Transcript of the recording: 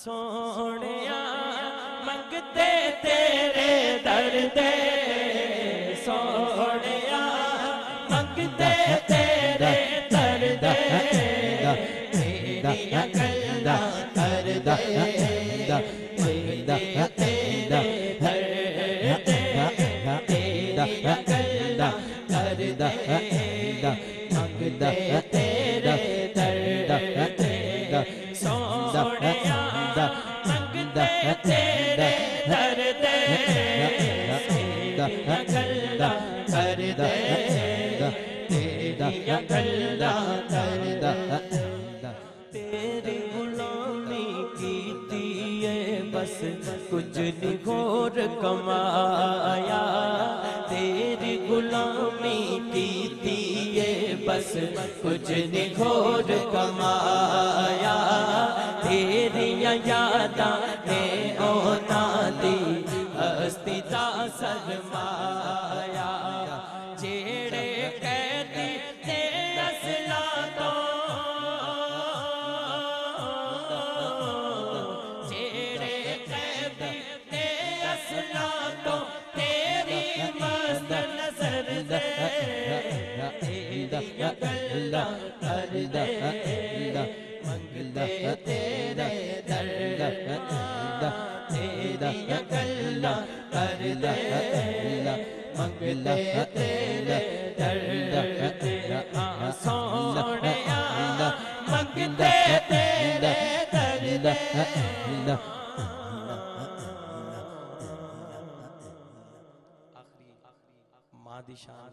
सोनिया मंगते तेरे दर दे, सोनिया मंगते तेरे दर दे, तेरिया गल्ला कर दे, मंगते तेरे दर दे, तेरिया गल्ला कर दे, मंगते तेरे दर दे, सोनिया मंगते तेरे दर दे, तेरिया गल्ला कर दे, तेरिया गल्ला कर दे। तेरी गुलामी कीती है बस कुछ नहीं होर कमाया, तेरी गुलामी कीती है बस कुछ नहीं होर कमाया, तेरी यादां ने ओना दी हस्ती दा सरमाया, जेड़े कैदी ते असला तो, जेड़े कैदी ते असला तो तेरी मस्त नजर दे, तेरिया गल्ला कर दे, मंगते तेरे दर दे, तेरिया गल्ला कर दे, मंगते तेरे दर दे, सोनिया मंगते तेरे दर दे। आखिरी माँ दी शान